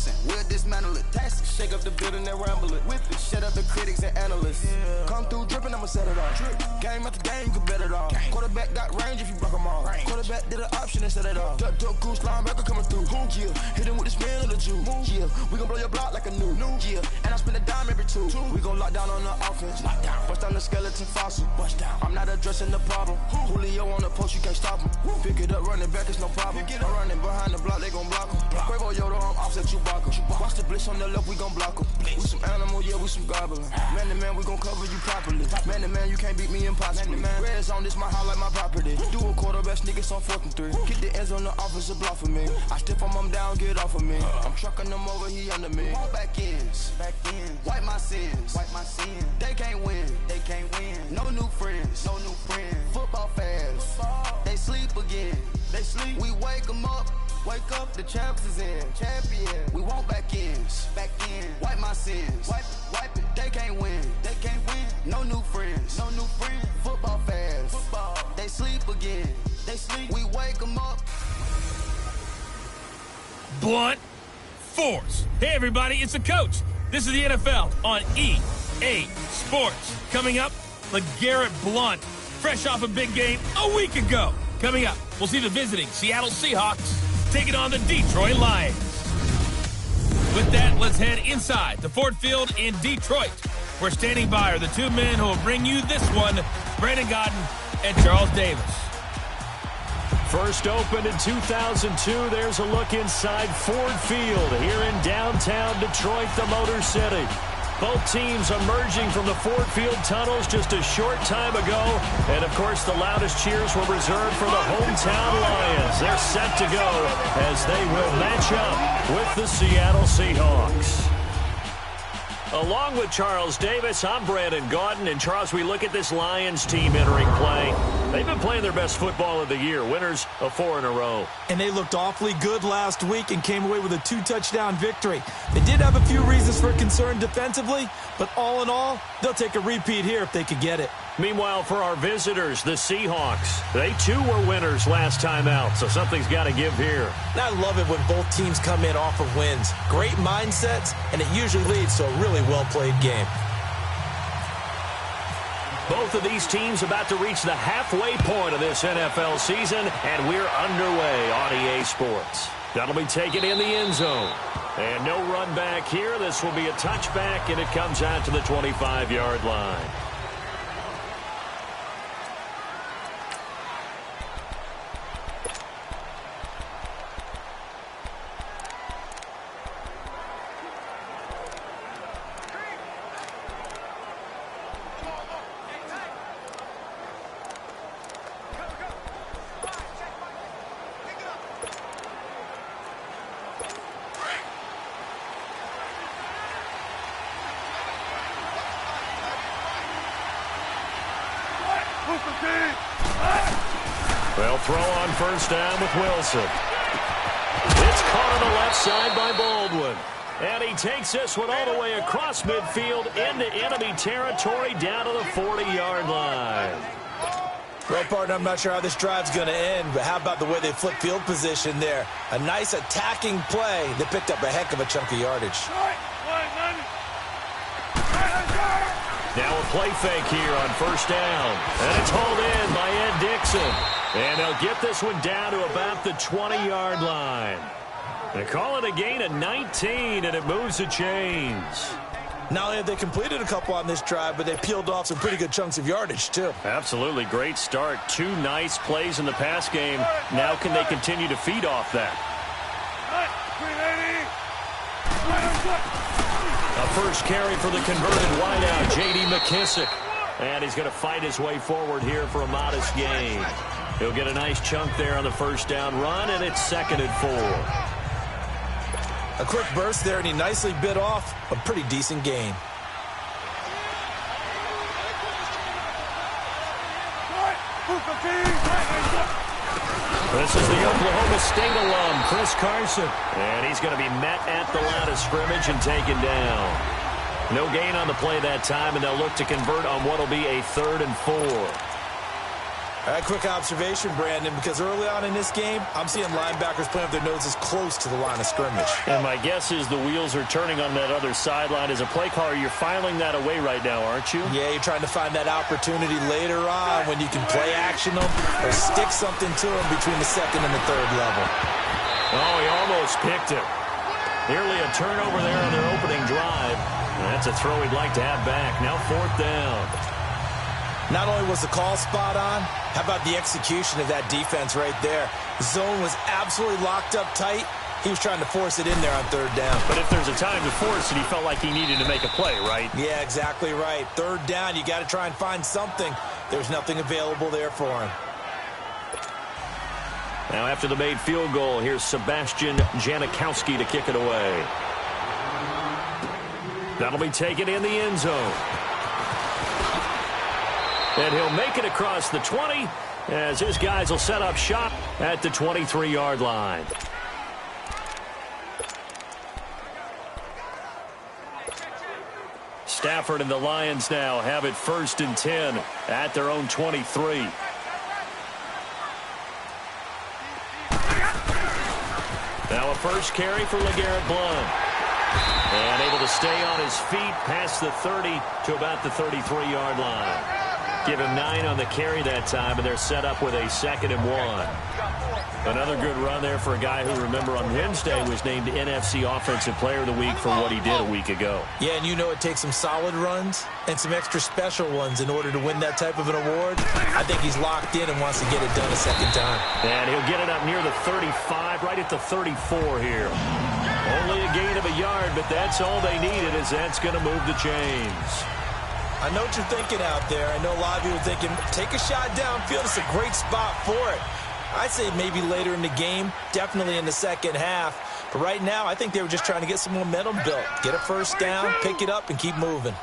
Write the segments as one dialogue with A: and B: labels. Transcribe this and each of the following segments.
A: Jackson, we'll dismantle it. Tax, shake up the building and ramble it. Whip it, shut up the critics and analysts. Yeah. Come through dripping, I'ma set it off. Game after game, you can bet it off. Quarterback got range if you broke them off. Quarterback did an option and set it off. Duck goose linebacker coming through. Yeah, hit him with the spin of the Jew. Yeah, we gon' blow your block like a new. Yeah, and I spend a dime every two. We gon' lock down on the offense. Bust down the skeleton fossil. I'm not addressing the problem. Julio on the post, you can't stop him. Pick it up, running back, it's no problem. I'm running behind the block, they gon' block him. Quavo Yoda, I'm offset Chewbacca. Watch the blitz on the left, we gon' block him. We some animal, yeah, we some gobbler. Man to man, we gon' cover you properly. Man to man, you can't beat me impossibly. Red zone, this my house like my property. Do a quarterback sneakers on 4th and 3. Get the ends on the offensive block for me. I step on him down, get off of me. I'm trucking them over, he under me. Back ends, wipe my sins. They can't win, No new friends, Football fans, they sleep again. We wake them up. Wake up, the champs is in. Champion. We want back ends. Wipe my sins. Wipe it. They can't win. No new friends. Football fans. They sleep again. We wake them up.
B: Blunt force. Hey, everybody, it's the coach. This is the NFL on EA Sports. Coming up, LeGarrette Blount, fresh off a big game a week ago. Coming up, we'll see the visiting Seattle Seahawks taking on the Detroit Lions. With that, let's head inside the Ford Field in Detroit. We're standing by are the two men who will bring you this one, Brandon Gaudin and Charles Davis.
C: First opened in 2002, there's a look inside Ford Field here in downtown Detroit, the Motor City. Both teams emerging from the Ford Field tunnels just a short time ago. And, of course, the loudest cheers were reserved for the hometown Lions. They're set to go as they will match up with the Seattle Seahawks. Along with Charles Davis, I'm Brandon Gaudin. And, Charles, we look at this Lions team entering play. They've been playing their best football of the year, winners of 4 in a row.
D: And they looked awfully good last week and came away with a 2-touchdown victory. They did have a few reasons for concern defensively, but all in all, they'll take a repeat here if they could get it.
C: Meanwhile, for our visitors, the Seahawks, they too were winners last time out, so something's got to give here.
D: And I love it when both teams come in off of wins. Great mindsets, and it usually leads to a really well-played game.
C: Both of these teams about to reach the halfway point of this NFL season, and we're underway on EA Sports. That'll be taken in the end zone. And no run back here. This will be a touchback, and it comes out to the 25-yard line. They'll throw on first down with Wilson. It's caught on the left side by Baldwin. And he takes this one all the way across midfield into enemy territory down to the 40-yard line.
D: Well, partner, I'm not sure how this drive's going to end, but how about the way they flip field position there? A nice attacking play. They picked up a heck of a chunk of yardage.
C: Now a play fake here on first down. And it's hauled in by Ed Dixon. And they'll get this one down to about the 20-yard line. They call it a gain of 19, and it moves the chains.
D: Not only have they completed a couple on this drive, but they peeled off some pretty good chunks of yardage, too.
C: Absolutely. Great start. 2 nice plays in the pass game. Now can they continue to feed off that? A first carry for the converted wideout, J.D. McKissick. And he's going to fight his way forward here for a modest gain. He'll get a nice chunk there on the first down run, and it's 2nd and 4.
D: A quick burst there, and he nicely bit off a pretty decent gain.
C: This is the Oklahoma State alum, Chris Carson. And he's going to be met at the line of scrimmage and taken down. No gain on the play that time, and they'll look to convert on what will be a 3rd and 4.
D: All right, quick observation, Brandon, because early on in this game, I'm seeing linebackers playing with their noses close to the line of scrimmage.
C: And my guess is the wheels are turning on that other sideline. As a play caller, you're filing that away right now, aren't you?
D: Yeah, you're trying to find that opportunity later on when you can play action them or stick something to them between the second and the third level.
C: Oh, he almost picked it. Nearly a turnover there on their opening drive. And that's a throw he'd like to have back. Now 4th down.
D: Not only was the call spot on, how about the execution of that defense right there? The zone was absolutely locked up tight. He was trying to force it in there on 3rd down.
C: But if there's a time to force it, he felt like he needed to make a play, right?
D: Yeah, exactly right. 3rd down, you got to try and find something. There's nothing available there for him.
C: Now after the made field goal, here's Sebastian Janikowski to kick it away. That'll be taken in the end zone. And he'll make it across the 20 as his guys will set up shop at the 23-yard line. Stafford and the Lions now have it 1st and 10 at their own 23. Now a first carry for LeGarrette Blount. And able to stay on his feet past the 30 to about the 33-yard line. Give him 9 on the carry that time, and they're set up with a 2nd and 1. Another good run there for a guy who, remember, on Wednesday was named NFC Offensive Player of the Week for what he did a week ago.
D: Yeah, and you know it takes some solid runs and some extra special ones in order to win that type of an award. I think he's locked in and wants to get it done a second time.
C: And he'll get it up near the 35, right at the 34 here. Only a gain of a yard, but that's all they needed, as that's going to move the chains.
D: I know what you're thinking out there. I know a lot of you are thinking, take a shot downfield. It's a great spot for it. I'd say maybe later in the game, definitely in the second half. But right now, I think they were just trying to get some momentum built. Get a first down, pick it up, and keep moving.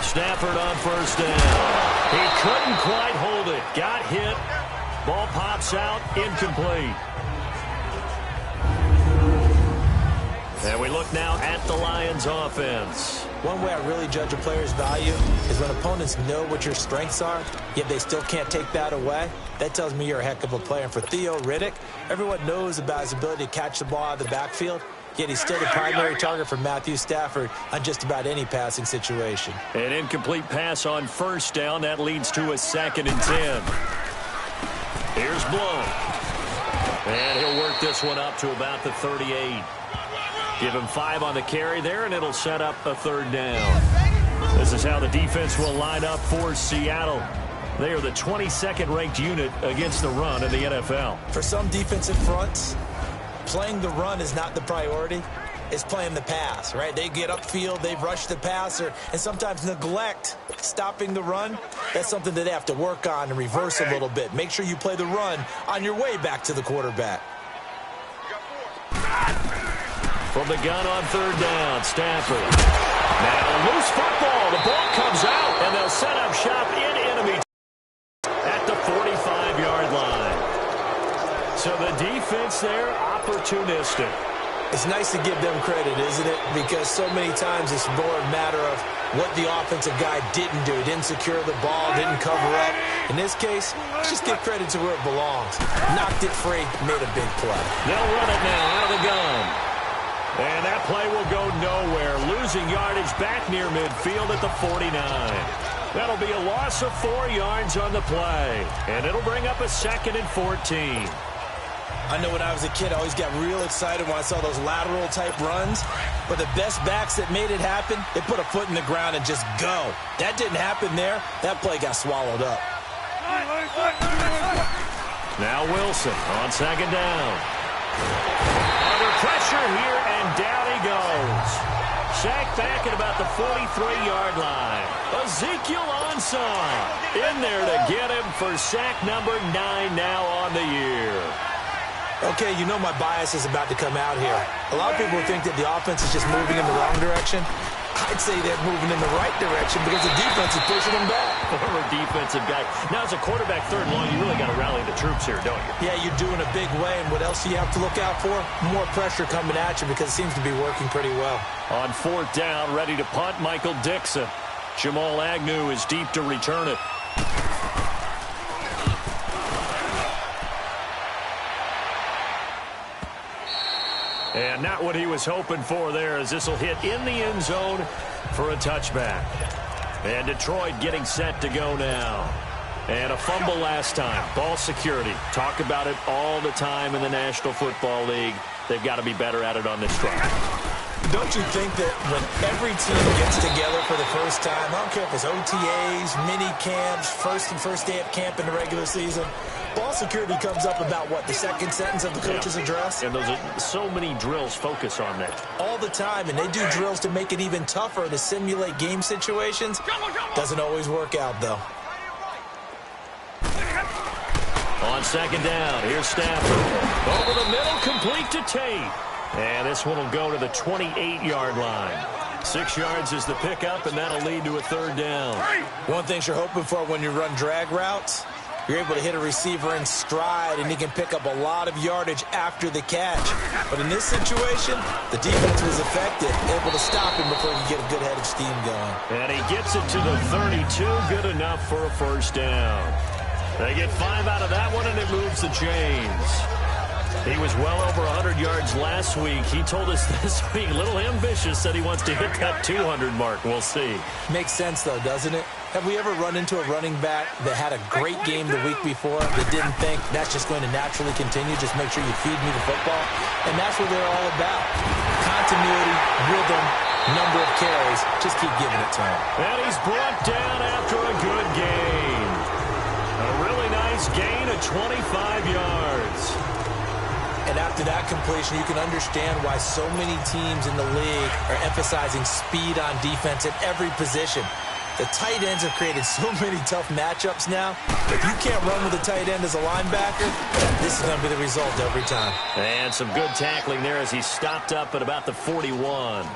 C: Stafford on 1st down. He couldn't quite hold it. Got hit. Ball pops out, incomplete. And we look now at the Lions offense.
D: One way I really judge a player's value is when opponents know what your strengths are, yet they still can't take that away. That tells me you're a heck of a player. And for Theo Riddick, everyone knows about his ability to catch the ball out of the backfield, yet he's still the primary target for Matthew Stafford on just about any passing situation.
C: An incomplete pass on 1st down. That leads to a 2nd and 10. Here's Blount. And he'll work this one up to about the 38. Give him 5 on the carry there, and it'll set up a 3rd down. This is how the defense will line up for Seattle. They are the 22nd ranked unit against the run in the NFL.
D: For some defensive fronts, playing the run is not the priority. It's playing the pass, right? They get upfield, they rush the passer, and sometimes neglect stopping the run. That's something that they have to work on and reverse a little bit. Make sure you play the run on your way back to the quarterback.
C: From the gun on 3rd down, Stafford. Now loose football. The ball comes out, and they'll set up shop in enemy at the 45-yard line. So the defense there, opportunistic.
D: It's nice to give them credit, isn't it? Because so many times it's more a matter of what the offensive guy didn't do. Didn't secure the ball, didn't cover up. In this case, let's just give credit to where it belongs. Knocked it free, made a big play.
C: They'll run it now out of the gun. And that play will go nowhere. Losing yardage back near midfield at the 49. That'll be a loss of 4 yards on the play. And it'll bring up a 2nd and 14.
D: I know when I was a kid, I always got real excited when I saw those lateral-type runs. But the best backs that made it happen, they put a foot in the ground and just go. That didn't happen there. That play got swallowed up.
C: Now Wilson on 2nd down. Under pressure here, and down he goes. Sacked back at about the 43-yard line. Ezekiel Ansah in there to get him for sack number 9 now on the year.
D: Okay, you know my bias is about to come out here. A lot of people think that the offense is just moving in the wrong direction. I'd say they're moving in the right direction because the defense is pushing them back.
C: Former defensive guy. Now, as a quarterback 3rd and long, you really got to rally the troops here, don't you?
D: Yeah, you do in a big way. And what else do you have to look out for? More pressure coming at you because it seems to be working pretty well.
C: On 4th down, ready to punt, Michael Dixon. Jamal Agnew is deep to return it. And not what he was hoping for there, as this will hit in the end zone for a touchback. And Detroit getting set to go now. And a fumble last time. Ball security. Talk about it all the time in the National Football League. They've got to be better at it on this drive.
D: Don't you think that when every team gets together for the first time, I don't care if it's OTAs, mini camps, first day of camp in the regular season, ball security comes up about, what, the second sentence of the coach's address?
C: And those are so many drills focus on that.
D: All the time, and they do drills to make it even tougher to simulate game situations. Doesn't always work out, though.
C: On second down, here's Stafford. Over the middle, complete to Tate. And this one will go to the 28-yard line. 6 yards is the pickup, and that'll lead to a third down.
D: One thing you're hoping for when you run drag routes, you're able to hit a receiver in stride, and he can pick up a lot of yardage after the catch. But in this situation, the defense was effective, able to stop him before he could get a good head of steam going.
C: And he gets it to the 32, good enough for a first down. They get 5 out of that one, and it moves the chains. He was well over 100 yards last week. He told us this week, a little ambitious, said he wants to hit that 200 mark. We'll see.
D: Makes sense, though, doesn't it? Have we ever run into a running back that had a great game the week before that didn't think that's just going to naturally continue? Just make sure you feed me the football. And that's what they're all about. Continuity, rhythm, number of carries. Just keep giving it to him.
C: And he's brought down after a good gain. A really nice gain of 25 yards.
D: And after that completion, you can understand why so many teams in the league are emphasizing speed on defense at every position. The tight ends have created so many tough matchups now. If you can't run with a tight end as a linebacker, this is going to be the result every time.
C: And some good tackling there as he stopped up at about the 41.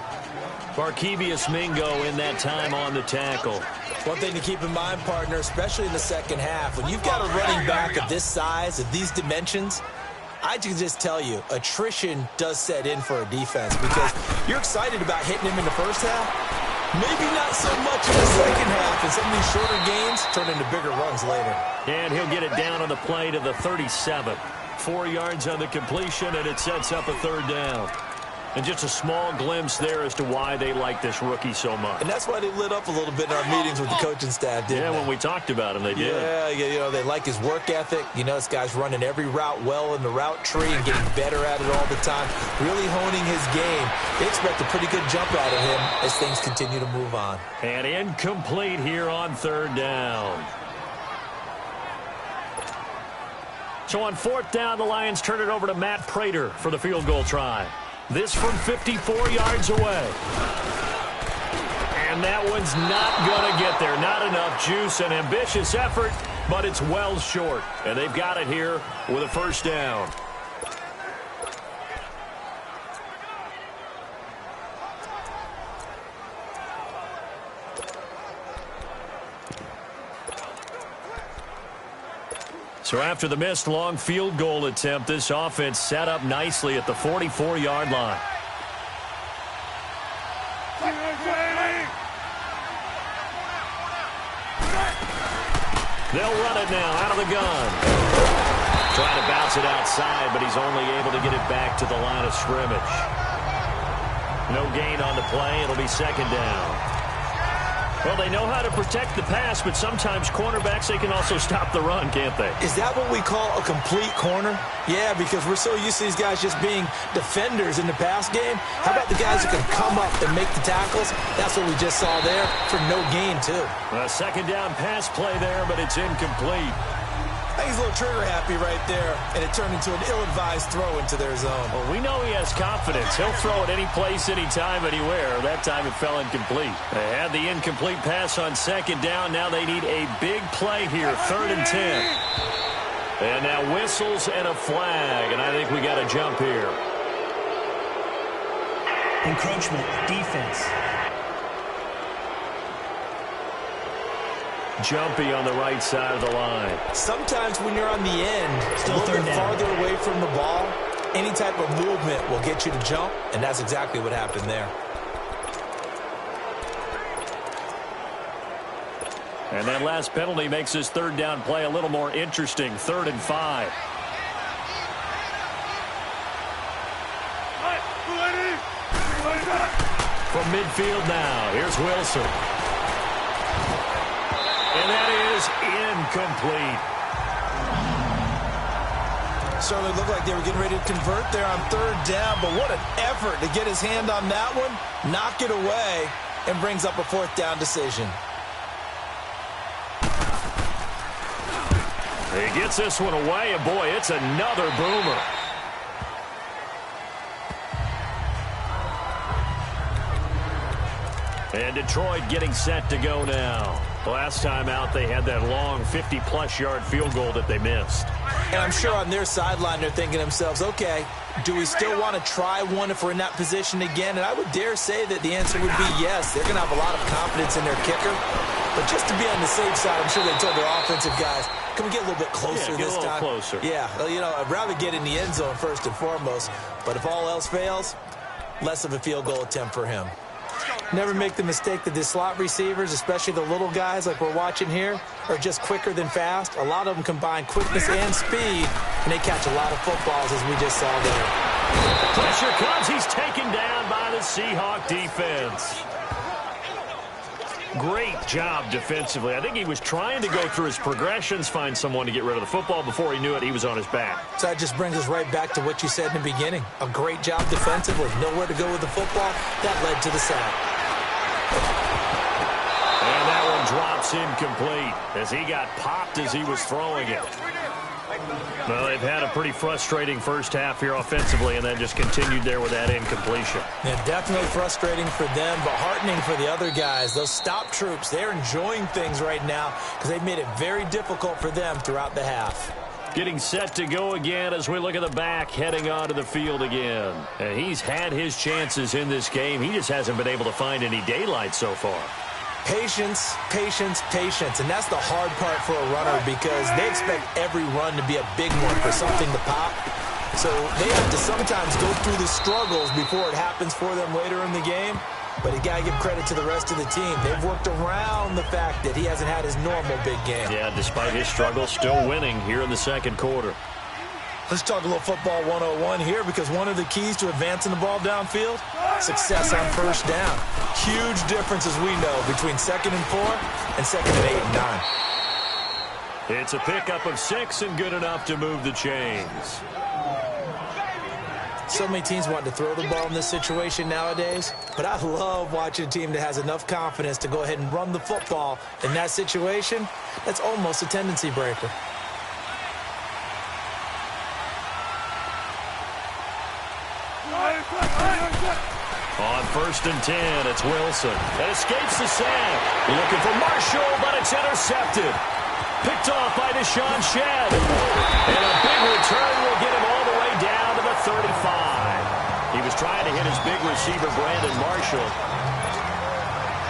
C: Barkevius Mingo in that time on the tackle.
D: One thing to keep in mind, partner, especially in the second half, when you've got a running back of this size, of these dimensions, I can just tell you, attrition does set in for a defense because you're excited about hitting him in the first half. Maybe not so much in the second half, and some of these shorter gains turn into bigger runs later.
C: And he'll get it down on the play to the 37. 4 yards on the completion, and it sets up a third down. And just a small glimpse there as to why they like this rookie so much.
D: And that's why they lit up a little bit in our meetings with the coaching staff, didn't they?
C: When we talked about him, they did.
D: Yeah, you know, they like his work ethic. You know, this guy's running every route well in the route tree and getting better at it all the time, really honing his game. They expect a pretty good jump out of him as things continue to move on.
C: And incomplete here on third down. So on fourth down, the Lions turn it over to Matt Prater for the field goal try. This from 54 yards away. And that one's not going to get there. Not enough juice. An ambitious effort, but it's well short. And they've got it here with a first down. So after the missed long field goal attempt, this offense set up nicely at the 44-yard line. They'll run it now out of the gun. Trying to bounce it outside, but he's only able to get it back to the line of scrimmage. No gain on the play. It'll be second down. Well, they know how to protect the pass, but sometimes cornerbacks, they can also stop the run, can't they?
D: Is that what we call a complete corner? Yeah, because we're so used to these guys just being defenders in the pass game. How about the guys who can come up and make the tackles? That's what we just saw there for no gain, too.
C: A second down pass play there, but it's incomplete.
D: I think he's a little trigger happy right there, and it turned into an ill-advised throw into their zone.
C: Well, we know he has confidence. He'll throw it any place, anytime, anywhere. That time it fell incomplete. They had the incomplete pass on second down. Now they need a big play here, 3rd and 10. And now whistles and a flag, and I think we got a jump here.
E: Encroachment, defense.
C: Jumpy on the right side of the line.
D: Sometimes when you're on the end, still a little bit farther away from the ball, any type of movement will get you to jump, and that's exactly what happened there.
C: And that last penalty makes this third down play a little more interesting. 3rd and 5. From midfield now, here's Wilson. And that is incomplete.
D: Certainly looked like they were getting ready to convert there on third down, but what an effort to get his hand on that one, knock it away, and brings up a fourth down decision.
C: He gets this one away, and boy, it's another boomer. And Detroit getting set to go now. Last time out, they had that long 50-plus yard field goal that they missed.
D: And I'm sure on their sideline, they're thinking to themselves, okay, do we still want to try one if we're in that position again? And I would dare say that the answer would be yes. They're going to have a lot of confidence in their kicker. But just to be on the safe side, I'm sure they told their offensive guys, can we get a little bit closer this time?
C: Closer.
D: Yeah, well, you know, I'd rather get in the end zone first and foremost. But if all else fails, less of a field goal attempt for him. Never make the mistake that the slot receivers, especially the little guys like we're watching here, are just quicker than fast. A lot of them combine quickness and speed, and they catch a lot of footballs, as we just saw there.
C: Pressure comes. He's taken down by the Seahawks defense. Great job defensively. I think he was trying to go through his progressions, find someone to get rid of the football. Before he knew it, he was on his back.
D: So that just brings us right back to what you said in the beginning. A great job defensively. Nowhere to go with the football. That led to the sack.
C: And that one drops incomplete as he got popped as he was throwing it. Well, they've had a pretty frustrating first half here offensively, and then just continued there with that incompletion.
D: Yeah, definitely frustrating for them, but heartening for the other guys. Those stop troops, they're enjoying things right now because they've made it very difficult for them throughout the half.
C: Getting set to go again as we look at the back, heading onto the field again. And he's had his chances in this game. He just hasn't been able to find any daylight so far.
D: Patience, patience, patience. And that's the hard part for a runner because they expect every run to be a big one for something to pop. So they have to sometimes go through the struggles before it happens for them later in the game. But you got to give credit to the rest of the team. They've worked around the fact that he hasn't had his normal big game.
C: Yeah, despite his struggles, still winning here in the second quarter.
D: Let's talk a little football 101 here because one of the keys to advancing the ball downfield, success on first down. Huge difference, as we know, between 2nd and 4 and 2nd and 8 and 9.
C: It's a pickup of 6 and good enough to move the chains.
D: So many teams want to throw the ball in this situation nowadays, but I love watching a team that has enough confidence to go ahead and run the football in that situation. That's almost a tendency breaker.
C: On 1st and 10, it's Wilson. That escapes the sack. Looking for Marshall, but it's intercepted. Picked off by Deshaun Shedd. And a big return will get him all the way down to the 35. He was trying to hit his big receiver, Brandon Marshall.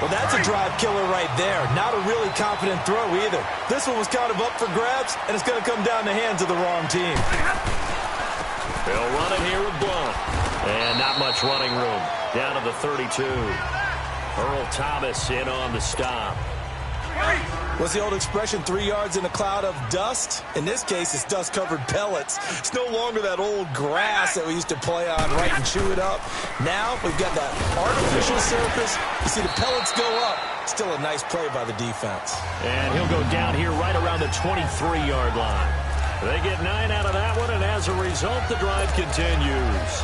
D: Well, that's a drive killer right there. Not a really confident throw either. This one was kind of up for grabs, and it's going to come down the hands of the wrong team.
C: They'll run it here with Blunt. And not much running room. Down to the 32. Earl Thomas in on the stop.
D: What's the old expression, 3 yards in a cloud of dust? In this case, it's dust-covered pellets. It's no longer that old grass that we used to play on, right, and chew it up. Now we've got that artificial surface. You see the pellets go up. Still a nice play by the defense.
C: And he'll go down here right around the 23-yard line. They get 9 out of that one, and as a result, the drive continues.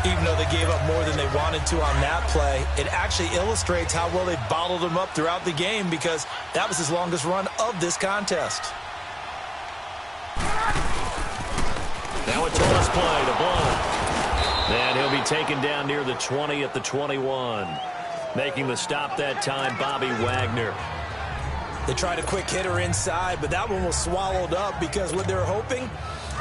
D: Even though they gave up more than they wanted to on that play, it actually illustrates how well they bottled them up throughout the game because that was his longest run of this contest.
C: Now a toss play to Blunt. And he'll be taken down near the 20 at the 21. Making the stop that time, Bobby Wagner.
D: They tried a quick hitter inside, but that one was swallowed up because what they're hoping,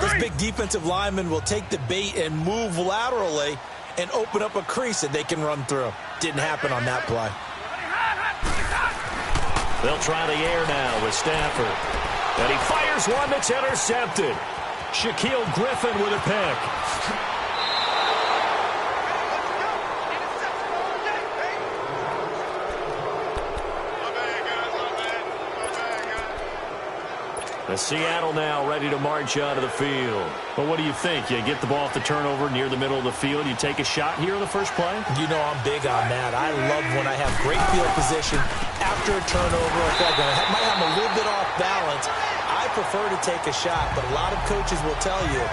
D: this big defensive lineman will take the bait and move laterally and open up a crease that they can run through. Didn't happen on that play.
C: They'll try the air now with Stafford. And he fires one that's intercepted. Shaquille Griffin with a pick. Seattle now ready to march onto the field. But what do you think? You get the ball off the turnover near the middle of the field. You take a shot here in the first play?
D: You know I'm big on that. I love when I have great field position after a turnover. I feel like I might have a little bit off balance. I prefer to take a shot, but a lot of coaches will tell you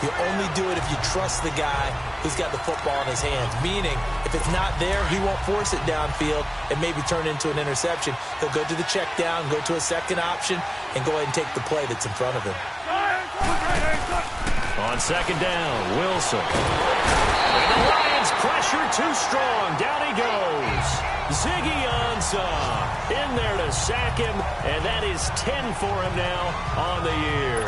D: you only do it if you trust the guy who's got the football in his hands. Meaning, if it's not there, he won't force it downfield and maybe turn into an interception. He'll go to the check down, go to a second option, and go ahead and take the play that's in front of him.
C: On second down, Wilson. And the Lions pressure too strong. Down he goes. Ziggy Ansah in there to sack him, and that is 10 for him now on the year.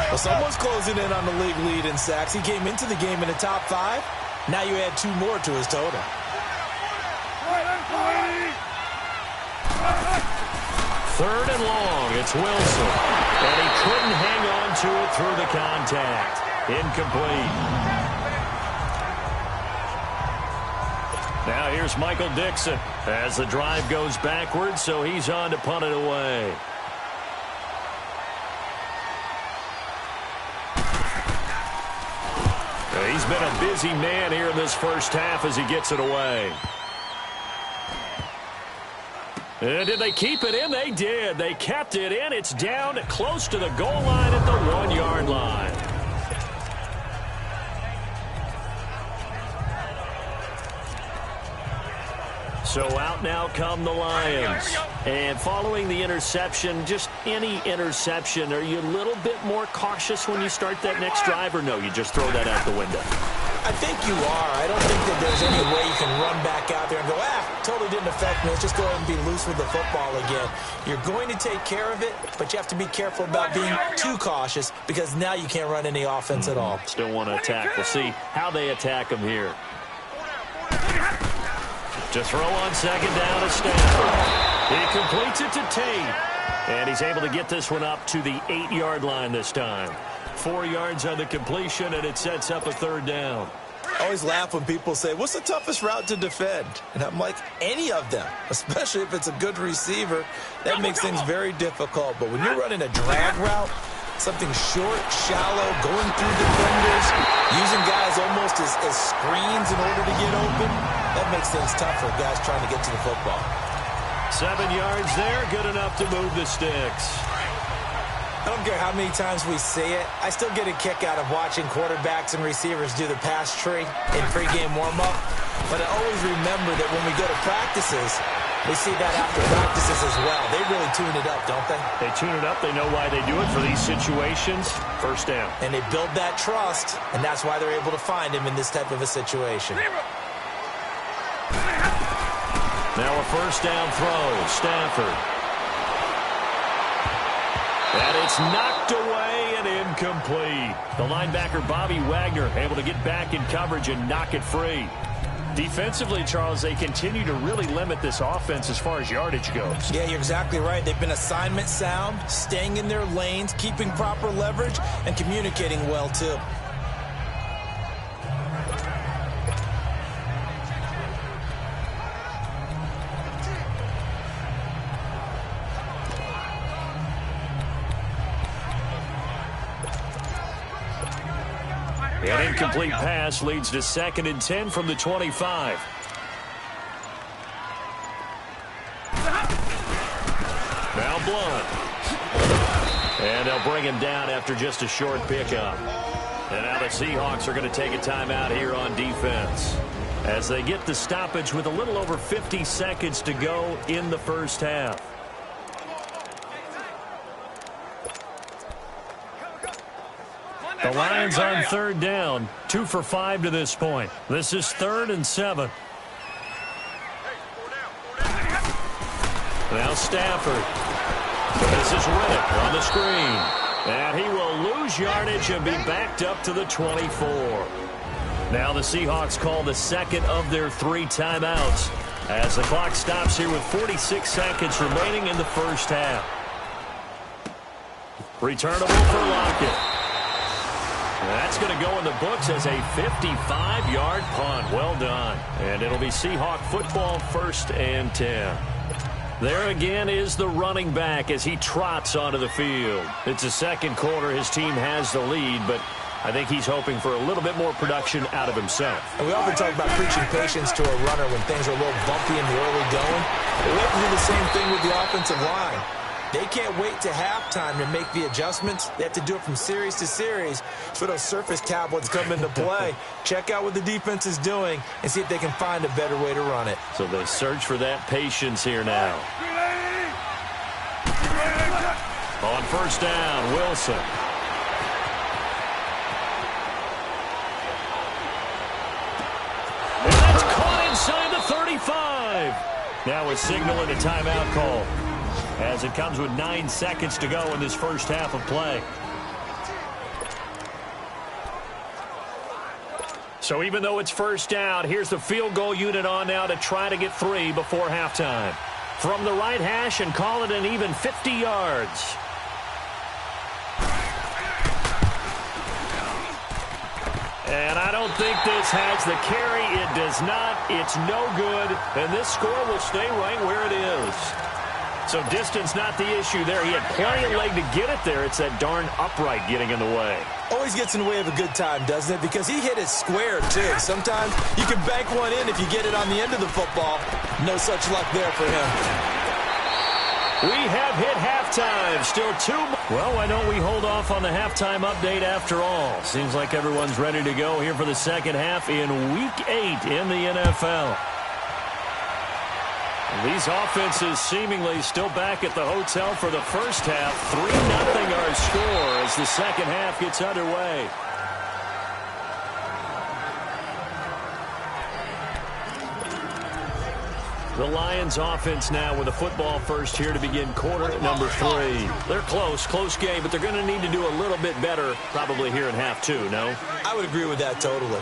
D: Well, someone's closing in on the league lead in sacks. He came into the game in the top 5. Now you add 2 more to his total.
C: Third and long, it's Wilson. And he couldn't hang on to it through the contact. Incomplete. Now here's Michael Dixon as the drive goes backwards, so he's on to punt it away. He's been a busy man here in this first half as he gets it away. And did they keep it in? They did. They kept it in. It's down close to the goal line at the 1-yard line. So out now come the Lions. And following the interception, just any interception, are you a little bit more cautious when you start that next drive, or no, you just throw that out the window?
D: I think you are. I don't think that there's any way you can run back out there and go, totally didn't affect me. Let's just go ahead and be loose with the football again. You're going to take care of it, but you have to be careful about being too cautious because now you can't run any offense at all.
C: Still want to attack. We'll see how they attack him here. To throw on second down to Stafford. He completes it to Tate. And he's able to get this one up to the 8-yard line this time. 4 yards on the completion, and it sets up a third down.
D: I always laugh when people say, what's the toughest route to defend? And I'm like, any of them, especially if it's a good receiver. That makes things very difficult. But when you're running a drag route, something short, shallow, going through defenders, using guys almost as screens in order to get open, that makes things tough for guys trying to get to the football.
C: 7 yards there, good enough to move the sticks.
D: I don't care how many times we say it. I still get a kick out of watching quarterbacks and receivers do the pass tree in pregame warm-up. But I always remember that when we go to practices, we see that after practices as well. They really tune it up, don't they?
C: They tune it up. They know why they do it for these situations. First down.
D: And they build that trust, and that's why they're able to find him in this type of a situation.
C: Now a first down throw. Stafford. And it's knocked away and incomplete. The linebacker, Bobby Wagner, able to get back in coverage and knock it free. Defensively, Charles, they continue to really limit this offense as far as yardage goes.
D: Yeah, you're exactly right. They've been assignment sound, staying in their lanes, keeping proper leverage, and communicating well, too.
C: An incomplete pass leads to 2nd and 10 from the 25. Now Blunt. And they'll bring him down after just a short pickup. And now the Seahawks are going to take a timeout here on defense as they get the stoppage with a little over 50 seconds to go in the first half. The Lions on third down, 2 for 5 to this point. This is 3rd and 7. Now Stafford. This is Riddick on the screen. And he will lose yardage and be backed up to the 24. Now the Seahawks call the second of their 3 timeouts as the clock stops here with 46 seconds remaining in the first half. Returnable for Lockett. That's going to go in the books as a 55-yard punt. Well done. And it'll be Seahawk football, 1st and 10. There again is the running back as he trots onto the field. It's a second quarter. His team has the lead, but I think he's hoping for a little bit more production out of himself.
D: And we often talk about preaching patience to a runner when things are a little bumpy in the early going. But we have to do the same thing with the offensive line. They can't wait to halftime to make the adjustments. They have to do it from series to series. So those surface tablets come into play. Check out what the defense is doing and see if they can find a better way to run it.
C: So they search for that patience here now. On first down, Wilson. And that's caught inside the 35. Now a signal and a timeout call, as it comes with 9 seconds to go in this first half of play. So even though it's first down, here's the field goal unit on now to try to get 3 before halftime. From the right hash and call it an even 50 yards. And I don't think this has the carry. It does not. It's no good. And this score will stay right where it is. So distance not the issue there. He had plenty of leg to get it there. It's that darn upright getting in the way.
D: Always gets in the way of a good time, doesn't it? Because he hit it square, too. Sometimes you can bank one in if you get it on the end of the football. No such luck there for him.
C: We have hit halftime. Still 2 more. Well, why don't we hold off on the halftime update after all? Seems like everyone's ready to go here for the second half in Week 8 in the NFL. These offenses seemingly still back at the hotel for the first half. 3-0 our score as the second half gets underway. The Lions offense now with a football first here to begin quarter number 3. They're close game, but they're going to need to do a little bit better probably here in half 2, no?
D: I would agree with that totally.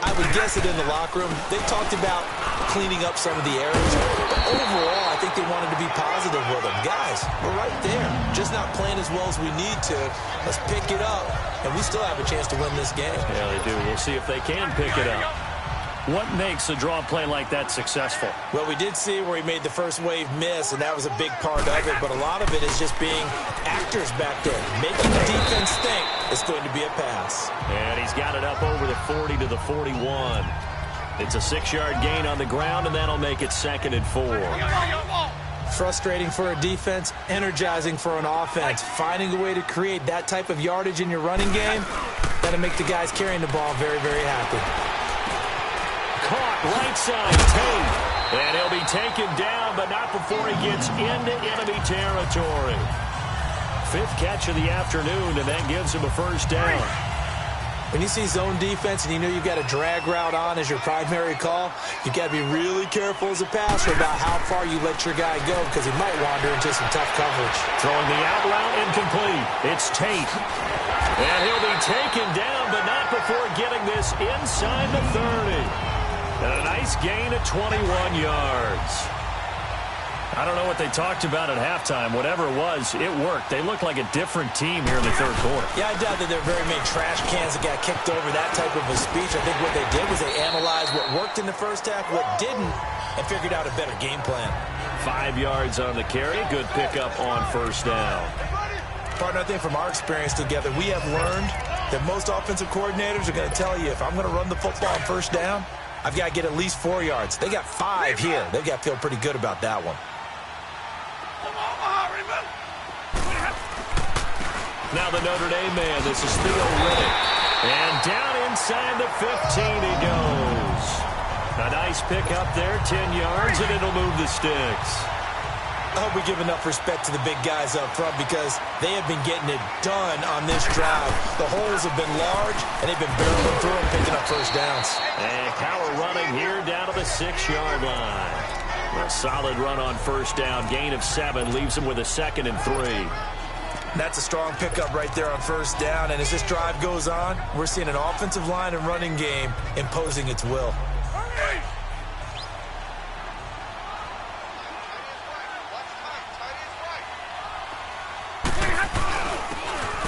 D: I would guess it in the locker room. They talked about cleaning up some of the errors. But overall, I think they wanted to be positive with them. Guys, we're right there. Just not playing as well as we need to. Let's pick it up, and we still have a chance to win this game.
C: Yeah, they do. We'll see if they can pick it up. What makes a draw play like that successful?
D: Well, we did see where he made the first wave miss, and that was a big part of it. But a lot of it is just being actors back there, making the defense think it's going to be a pass.
C: And he's got it up over the 40 to the 41. It's a 6-yard gain on the ground, and that'll make it 2nd and 4.
D: Frustrating for a defense, energizing for an offense. Finding a way to create that type of yardage in your running game, that'll make the guys carrying the ball very, very happy.
C: Caught right side, Tate. And he'll be taken down, but not before he gets into enemy territory. 5th catch of the afternoon, and that gives him a first down.
D: When you see zone defense and you know you've got a drag route on as your primary call, you've got to be really careful as a passer about how far you let your guy go because he might wander into some tough coverage.
C: Throwing the out route incomplete. It's Tate. And he'll be taken down, but not before getting this inside the 30. And a nice gain of 21 yards. I don't know what they talked about at halftime. Whatever it was, it worked. They looked like a different team here in the third quarter.
D: Yeah, I doubt that there are very many trash cans that got kicked over that type of a speech. I think what they did was they analyzed what worked in the first half, what didn't, and figured out a better game plan.
C: 5 yards on the carry. Good pickup on first down.
D: Partner, I think from our experience together, we have learned that most offensive coordinators are going to tell you, if I'm going to run the football on first down, I've got to get at least 4 yards. They got 5 here. They've got to feel pretty good about that one.
C: Now the Notre Dame man, this is Theo Riddick. And down inside the 15 he goes. A nice pick up there, 10 yards, and it'll move the sticks.
D: I hope we give enough respect to the big guys up front because they have been getting it done on this drive. The holes have been large, and they've been barreling through and picking up first downs.
C: And power running here down to the 6-yard line. A solid run on first down. Gain of 7 leaves them with a 2nd and 3.
D: That's a strong pickup right there on first down. And as this drive goes on, we're seeing an offensive line and running game imposing its will.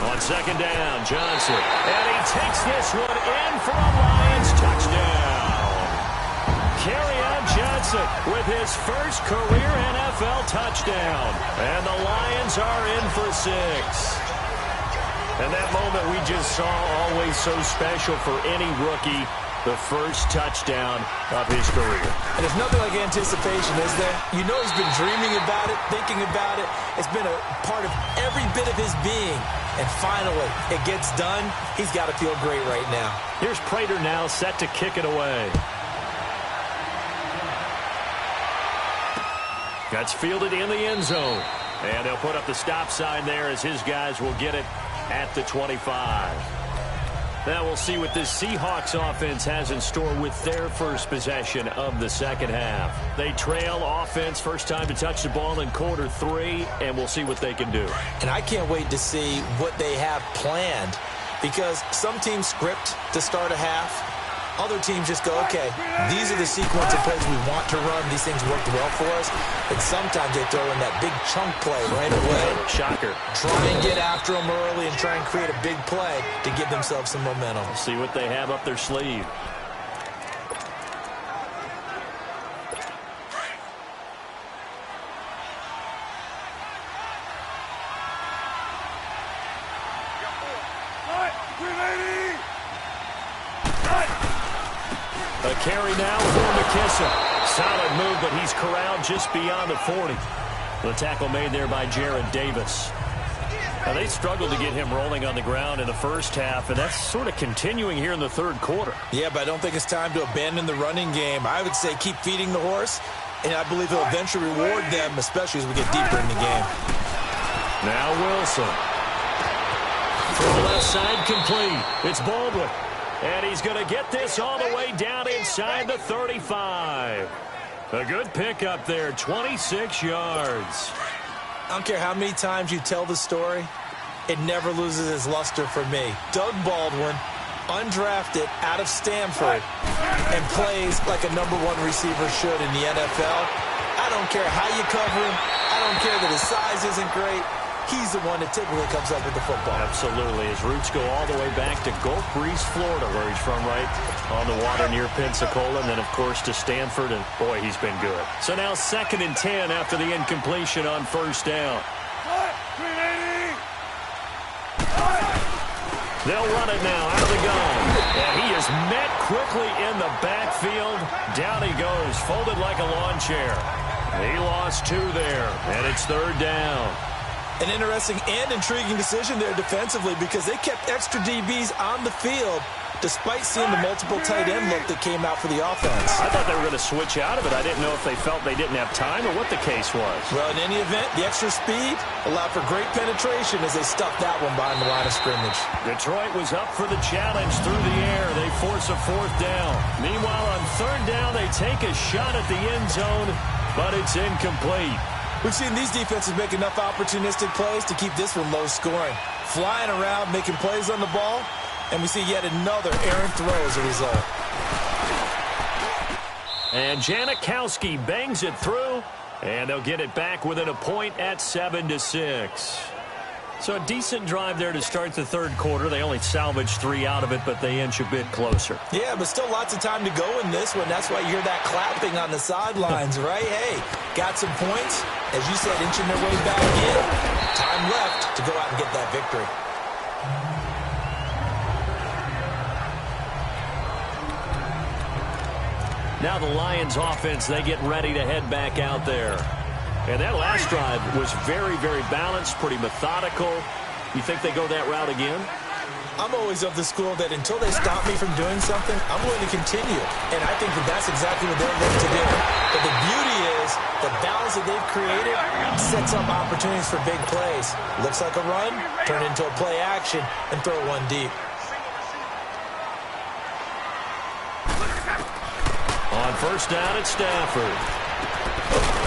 C: On second down, Johnson. And he takes this one in for a Lions touchdown. Kerryon Johnson with his first career NFL touchdown. And the Lions are in for 6. And that moment we just saw, always so special for any rookie, the first touchdown of his career.
D: And there's nothing like anticipation, is there? You know he's been dreaming about it, thinking about it. It's been a part of every bit of his being. And finally, it gets done. He's got to feel great right now.
C: Here's Prater now set to kick it away. That's fielded in the end zone. And they'll put up the stop sign there as his guys will get it at the 25. Now we'll see what this Seahawks offense has in store with their first possession of the second half. They trail offense, first time to touch the ball in quarter 3, and we'll see what they can do.
D: And I can't wait to see what they have planned, because some teams script to start a half. Other teams just go, okay, these are the sequence of plays we want to run. These things worked well for us. And sometimes they throw in that big chunk play right away.
C: Shocker.
D: Try and get after them early and try and create a big play to give themselves some momentum.
C: See what they have up their sleeve. A carry now for McKissick. Solid move, but he's corralled just beyond the 40. The tackle made there by Jared Davis. Now, they struggled to get him rolling on the ground in the first half, and that's sort of continuing here in the third quarter.
D: Yeah, but I don't think it's time to abandon the running game. I would say keep feeding the horse, and I believe he'll eventually reward them, especially as we get deeper in the game.
C: Now Wilson. From the left side, complete. It's Baldwin. And he's going to get this all the way down inside the 35. A good pickup there, 26 yards.
D: I don't care how many times you tell the story, it never loses its luster for me. Doug Baldwin, undrafted out of Stanford, and plays like a #1 receiver should in the NFL. I don't care how you cover him. I don't care that his size isn't great. He's the one that typically comes up with the football.
C: Absolutely. His roots go all the way back to Gulf Breeze, Florida, where he's from, right on the water near Pensacola, and then, of course, to Stanford, and, boy, he's been good. So now 2nd and 10 after the incompletion on first down. They'll run it now out of the gun. And he is met quickly in the backfield. Down he goes, folded like a lawn chair. He lost 2 there, and it's 3rd down.
D: An interesting and intriguing decision there defensively, because they kept extra DBs on the field despite seeing the multiple tight end look that came out for the offense.
C: I thought they were going to switch out of it. I didn't know if they felt they didn't have time or what the case was.
D: Well, in any event, the extra speed allowed for great penetration as they stuffed that one behind the line of scrimmage.
C: Detroit was up for the challenge through the air. They force a 4th down. Meanwhile, on 3rd down, they take a shot at the end zone, but it's incomplete.
D: We've seen these defenses make enough opportunistic plays to keep this one low scoring. Flying around, making plays on the ball, and we see yet another errant throw as a result.
C: And Janikowski bangs it through, and they'll get it back within a point at 7-6. So a decent drive there to start the 3rd quarter. They only salvaged 3 out of it, but they inch a bit closer.
D: Yeah, but still lots of time to go in this one. That's why you hear that clapping on the sidelines, right? Hey, got some points. As you said, inching their way back in. Time left to go out and get that victory.
C: Now the Lions offense, they get ready to head back out there. And that last drive was very, very balanced, pretty methodical. You think they go that route again?
D: I'm always of the school that until they stop me from doing something, I'm going to continue. And I think that that's exactly what they're going to do. But the beauty is the balance that they've created sets up opportunities for big plays. Looks like a run, turn into a play action, and throw one deep.
C: On first down, it's Stafford.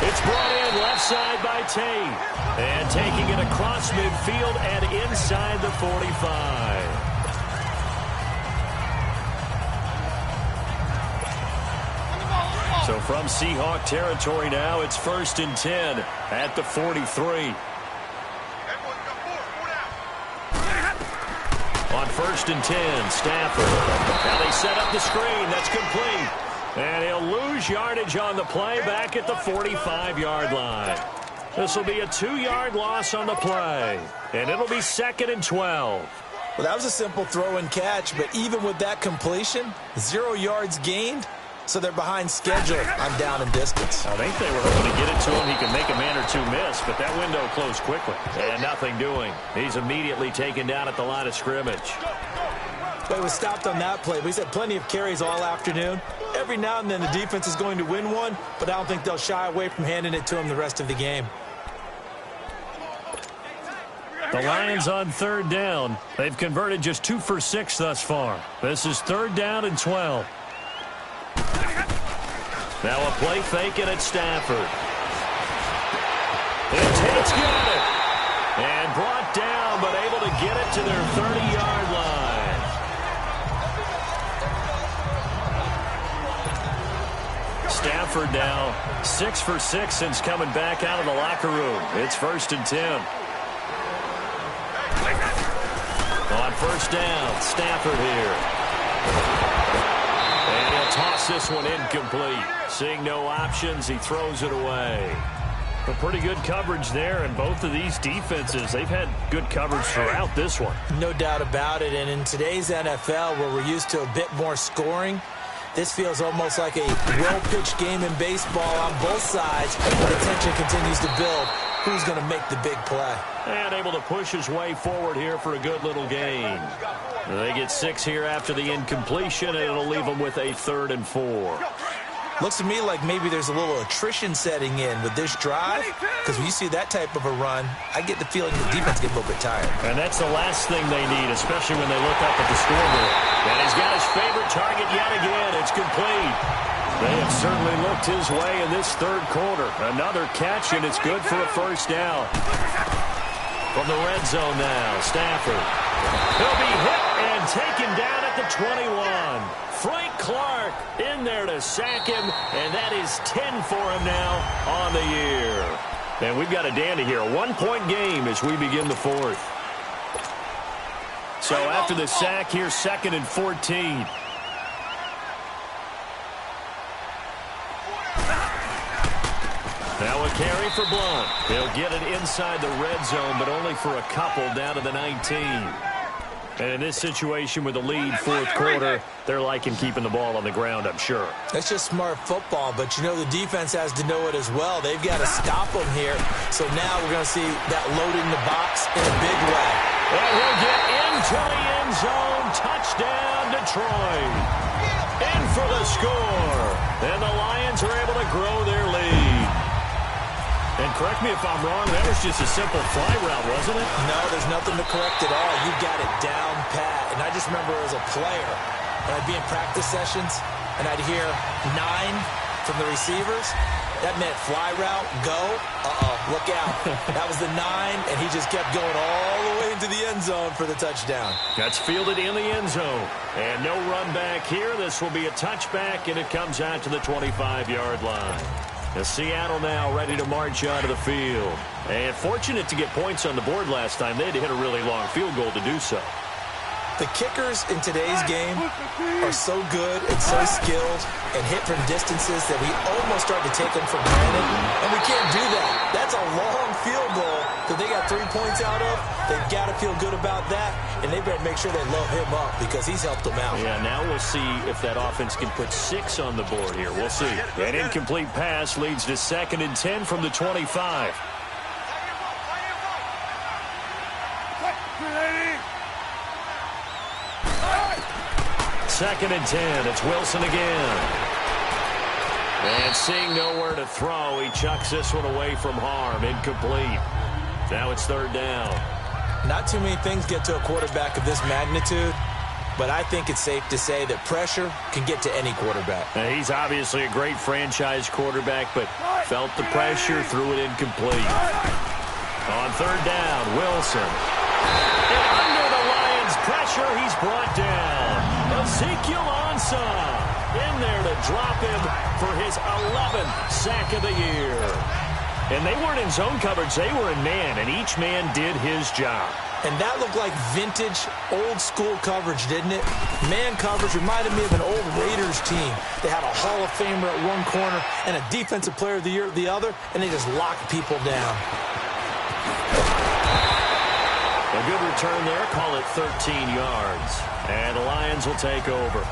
C: It's brought in left side by Tate. And taking it across midfield and inside the 45. So from Seahawk territory now, it's 1st and 10 at the 43. On 1st and 10, Stafford. Now they set up the screen. That's complete. And he'll lose yardage on the play back at the 45-yard line. This will be a 2-yard loss on the play. And it'll be 2nd and 12.
D: Well, that was a simple throw and catch, but even with that completion, 0 yards gained, so they're behind schedule on down and distance.
C: I think they were hoping to get it to him. He could make a man or two miss, but that window closed quickly. And nothing doing. He's immediately taken down at the line of scrimmage.
D: But he was stopped on that play. He's had plenty of carries all afternoon. Every now and then the defense is going to win one, but I don't think they'll shy away from handing it to him the rest of the game.
C: The Lions on 3rd down. They've converted just 2 for 6 thus far. This is 3rd down and 12. Now a play fake it at Stafford. And Tate's got it. And brought down, but able to get it to their 30-yard line. Stafford now 6 for 6 since coming back out of the locker room. It's 1st and 10. On 1st down, Stafford here. And he'll toss this one incomplete. Seeing no options, he throws it away. But pretty good coverage there, and both of these defenses, they've had good coverage throughout this one.
D: No doubt about it, and in today's NFL, where we're used to a bit more scoring, this feels almost like a well-pitched game in baseball on both sides, but the tension continues to build. Who's going to make the big play?
C: And able to push his way forward here for a good little gain. They get 6 here after the incompletion, and it'll leave them with a 3rd and 4.
D: Looks to me like maybe there's a little attrition setting in with this drive, because when you see that type of a run, I get the feeling the defense gets a little bit tired.
C: And that's the last thing they need, especially when they look up at the scoreboard. And he's got his favorite target yet again. It's complete. They have certainly looked his way in this 3rd quarter. Another catch, and it's good for a 1st down. From the red zone now, Stafford. He'll be hit and taken down at the 21. Frank Clark in there to sack him, and that is 10 for him now on the year. And we've got a dandy here, a 1-point game as we begin the 4th. So after the sack here, 2nd and 14. Now a carry for Blunt. He'll get it inside the red zone, but only for a couple down to the 19. And in this situation with a lead 4th quarter, they're liking keeping the ball on the ground, I'm sure.
D: That's just smart football, but you know the defense has to know it as well. They've got to stop them here. So now we're going to see that loading the box in a big way.
C: And he'll get into the end zone. Touchdown, Detroit. In for the score. And the Lions are able to grow their lead. And correct me if I'm wrong, that was just a simple fly route, wasn't it?
D: No, there's nothing to correct at all. You got it down pat. And I just remember as a player, when I'd be in practice sessions, and I'd hear 9 from the receivers. That meant fly route, go, look out. That was the 9, and he just kept going all the way into the end zone for the touchdown.
C: That's fielded in the end zone. And no run back here. This will be a touchback, and it comes out to the 25-yard line. Seattle now ready to march onto the field. And fortunate to get points on the board last time. They had to hit a really long field goal to do so.
D: The kickers in today's game are so good and so skilled and hit from distances that we almost start to take them for granted. And we can't do that. That's a long field goal that they got 3 points out of. They've got to feel good about that. And they better make sure they load him up because he's helped them out.
C: Yeah, now we'll see if that offense can put 6 on the board here. We'll see. An incomplete pass leads to 2nd and 10 from the 25. 2nd and 10. It's Wilson again. And seeing nowhere to throw, he chucks this one away from harm. Incomplete. Now it's 3rd down.
D: Not too many things get to a quarterback of this magnitude, but I think it's safe to say that pressure can get to any quarterback.
C: Now, he's obviously a great franchise quarterback, but felt the pressure, threw it incomplete. On 3rd down, Wilson. And under the Lions' pressure, he's brought down. Ezekiel Ansah in there to drop him for his 11th sack of the year. And they weren't in zone coverage, they were in man, and each man did his job.
D: And that looked like vintage, old-school coverage, didn't it? Man coverage reminded me of an old Raiders team. They had a Hall of Famer at one corner and a Defensive Player of the Year at the other, and they just locked people down.
C: A good return there. Call it 13 yards. And the Lions will take over.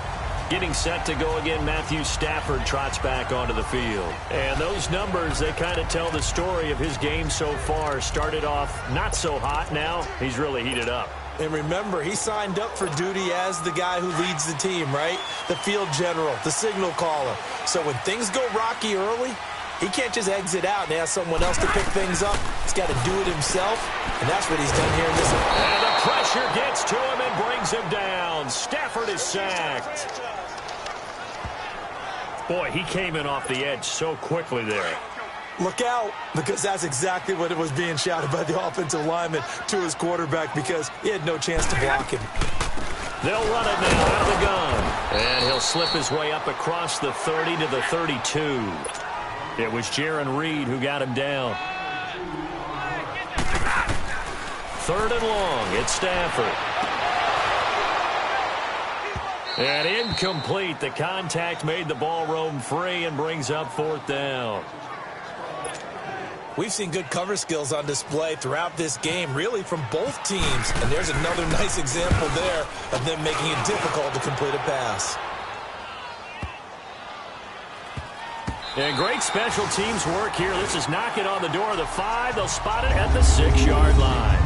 C: Getting set to go again, Matthew Stafford trots back onto the field. And those numbers, they kind of tell the story of his game so far. Started off not so hot. Now he's really heated up.
D: And remember, he signed up for duty as the guy who leads the team, right? The field general, the signal caller. So when things go rocky early, he can't just exit out and ask someone else to pick things up. He's got to do it himself, and that's what he's done here in this.
C: And the pressure gets to him and brings him down. Stafford is sacked. Boy, he came in off the edge so quickly there.
D: Look out, because that's exactly what it was being shouted by the offensive lineman to his quarterback, because he had no chance to block him.
C: They'll run it now out of the gun. And he'll slip his way up across the 30 to the 32. It was Jaron Reed who got him down. 3rd and long. It's Stafford. And incomplete. The contact made the ball roam free and brings up 4th down.
D: We've seen good cover skills on display throughout this game, really from both teams. And there's another nice example there of them making it difficult to complete a pass.
C: And great special teams work here. This is knocking on the door of the 5. They'll spot it at the 6-yard line.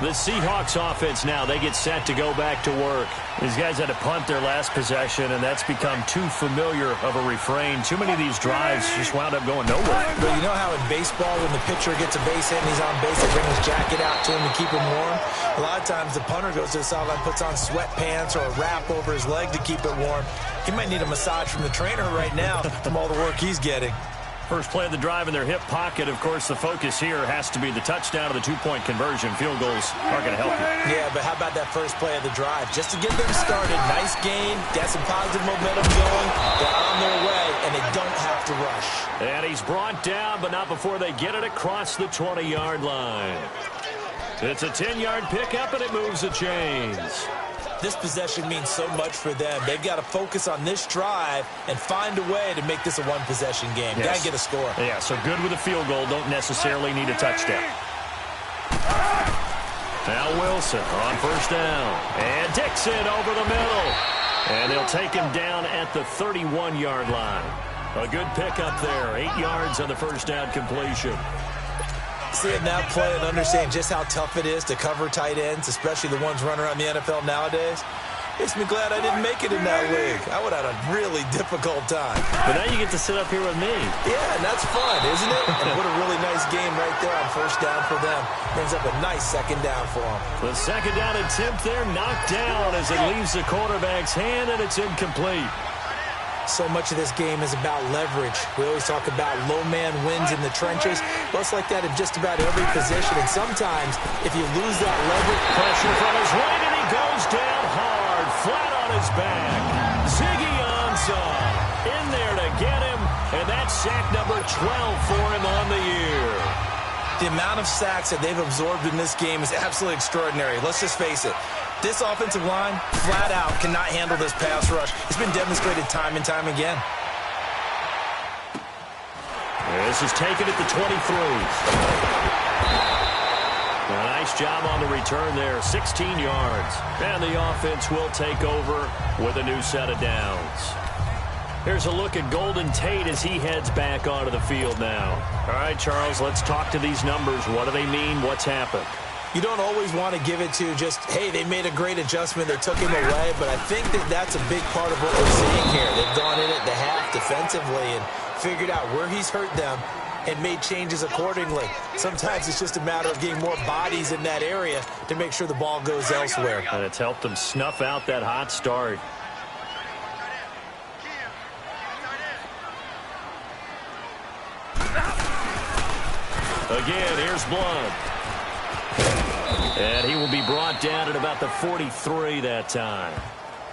C: The Seahawks offense now, they get set to go back to work. These guys had to punt their last possession, and that's become too familiar of a refrain. Too many of these drives just wound up going nowhere.
D: But you know how in baseball, when the pitcher gets a base hit and he's on base, they bring his jacket out to him to keep him warm? A lot of times the punter goes to the sideline, puts on sweatpants or a wrap over his leg to keep it warm. He might need a massage from the trainer right now from all the work he's getting.
C: First play of the drive in their hip pocket. Of course, the focus here has to be the touchdown or the 2-point conversion. Field goals aren't going to help you.
D: Yeah, but how about that first play of the drive? Just to get them started. Nice gain. Got some positive momentum going. They're on their way, and they don't have to rush.
C: And he's brought down, but not before they get it across the 20-yard line. It's a 10-yard pickup, and it moves the chains.
D: This possession means so much for them. They've got to focus on this drive and find a way to make this a one-possession game.
C: Yes.
D: Got to get a score.
C: Yeah, so good with a field goal. Don't necessarily need a touchdown. Now Wilson on 1st down. And Dixon over the middle. And they'll take him down at the 31-yard line. A good pickup there. 8 yards on the first down completion.
D: Seeing that play and understand just how tough it is to cover tight ends, especially the ones running around the NFL nowadays, makes me glad I didn't make it in that league. I would have had a really difficult time.
C: But now you get to sit up here with me.
D: Yeah, and that's fun, isn't it? And what a really nice game right there on 1st down for them. Brings up a nice 2nd down for them.
C: The 2nd down attempt there knocked down as it leaves the quarterback's hand, and it's incomplete.
D: So much of this game is about leverage. We always talk about low man wins in the trenches. Well, it's like that in just about every position. And sometimes, if you lose that leverage...
C: Pressure from his right, and he goes down hard, flat on his back. Ziggy Ansah in there to get him, and that's sack number 12 for him on the year.
D: The amount of sacks that they've absorbed in this game is absolutely extraordinary. Let's just face it. This offensive line, flat out, cannot handle this pass rush. It's been demonstrated time and time again.
C: This is taken at the 23. A nice job on the return there, 16 yards. And the offense will take over with a new set of downs. Here's a look at Golden Tate as he heads back onto the field now. All right, Charles, let's talk to these numbers. What do they mean? What's happened?
D: You don't always want to give it to just, hey, they made a great adjustment, they took him away, but I think that that's a big part of what we're seeing here. They've gone in at the half defensively and figured out where he's hurt them and made changes accordingly. Sometimes it's just a matter of getting more bodies in that area to make sure the ball goes elsewhere.
C: And it's helped them snuff out that hot start. Again, here's Blunt. And he will be brought down at about the 43 that time.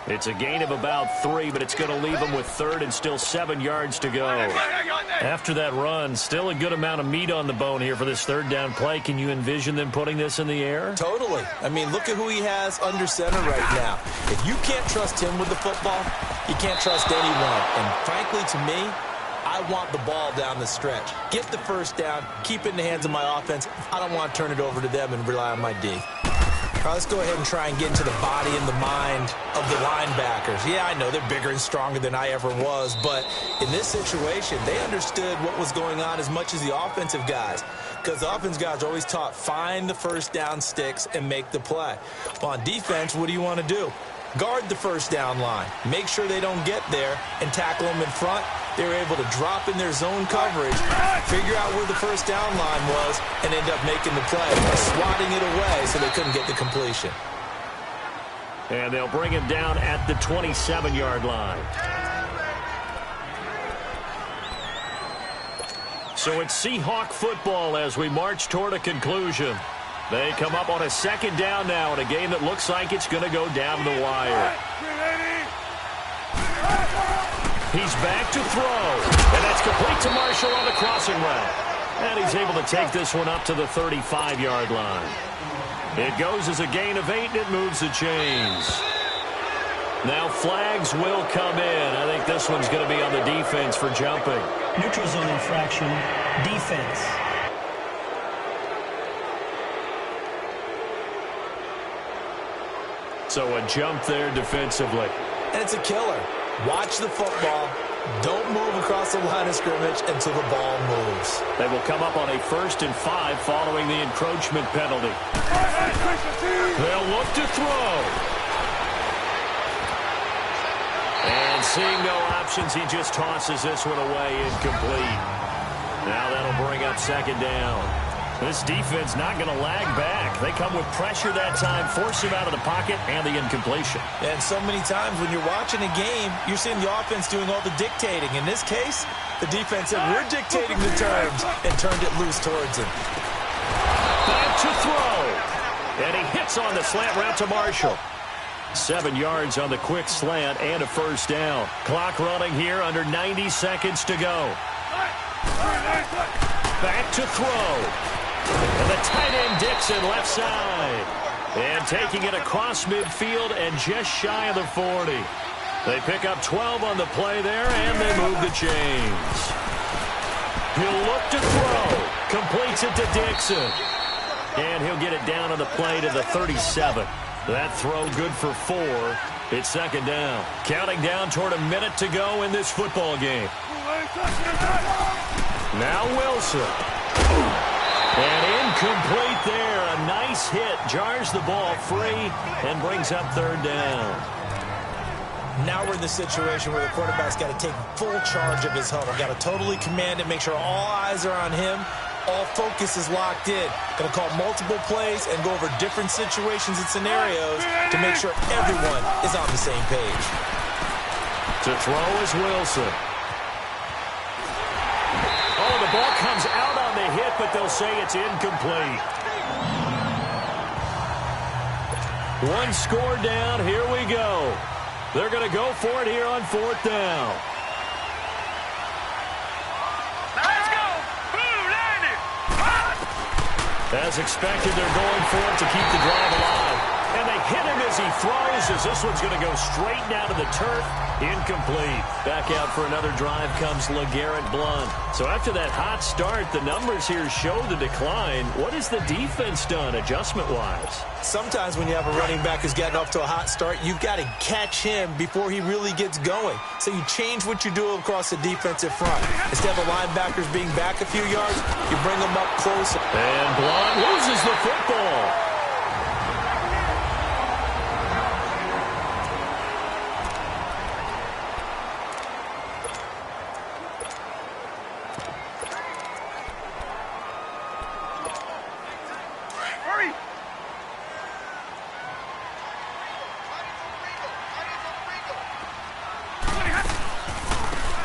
C: It's a gain of about 3, but it's going to leave them with third and still 7 yards to go. After that run, still a good amount of meat on the bone here for this third down play. Can you envision them putting this in the air?
D: Totally. I mean, look at who he has under center right now. If you can't trust him with the football, you can't trust anyone. And frankly, to me, I want the ball down the stretch. Get the first down, keep it in the hands of my offense. I don't want to turn it over to them and rely on my D. All right, let's go ahead and try and get into the body and the mind of the linebackers. Yeah, I know they're bigger and stronger than I ever was, but in this situation, they understood what was going on as much as the offensive guys, because the offensive guys are always taught, find the first down sticks and make the play. Well, on defense, what do you want to do? Guard the first down line. Make sure they don't get there and tackle them in front. They were able to drop in their zone coverage, figure out where the first down line was, and end up making the play, swatting it away so they couldn't get the completion.
C: And they'll bring him down at the 27-yard line. So it's Seahawk football as we march toward a conclusion. They come up on a second down now in a game that looks like it's going to go down the wire. He's back to throw, and that's complete to Marshall on the crossing route. And he's able to take this one up to the 35-yard line. It goes as a gain of 8, and it moves the chains. Now flags will come in. I think this one's going to be on the defense for jumping.
E: Neutral zone infraction, defense.
C: So a jump there defensively.
D: And it's a killer. Watch the football. Don't move across the line of scrimmage until the ball moves.
C: They will come up on a 1st and 5 following the encroachment penalty. They'll look to throw. And seeing no options, he just tosses this one away, incomplete. Now that'll bring up second down. This defense not going to lag back. They come with pressure that time, force him out of the pocket, and the incompletion.
D: And so many times when you're watching a game, you're seeing the offense doing all the dictating. In this case, the defense said, we're dictating the terms, and turned it loose towards him.
C: Back to throw. And he hits on the slant route to Marshall. 7 yards on the quick slant and a first down. Clock running here, under 90 seconds to go. Back to throw. And the tight end Dixon left side. And taking it across midfield and just shy of the 40. They pick up 12 on the play there, and they move the chains. He'll look to throw. Completes it to Dixon. And he'll get it down on the play to the 37. That throw good for 4. It's second down. Counting down toward a minute to go in this football game. Now Wilson. And incomplete there. A nice hit. Jars the ball free and brings up third down.
D: Now we're in the situation where the quarterback's got to take full charge of his huddle. Got to totally command it, make sure all eyes are on him. All focus is locked in. Going to call multiple plays and go over different situations and scenarios to make sure everyone is on the same page.
C: To throw is Wilson. Oh, the ball comes out on the hit, but they'll say it's incomplete. One score down. Here we go. They're going to go for it here on 4th down.
B: Let's go. Boom, landed.
C: As expected, they're going for it to keep the drive alive. And they hit him as he throws, as this one's going to go straight down to the turf. Incomplete. Back out for another drive comes LeGarrette Blount. So after that hot start, the numbers here show the decline. What has the defense done adjustment-wise?
D: Sometimes when you have a running back who's getting off to a hot start, you've got to catch him before he really gets going. So you change what you do across the defensive front. Instead of the linebackers being back a few yards, you bring them up closer.
C: And Blount loses the football.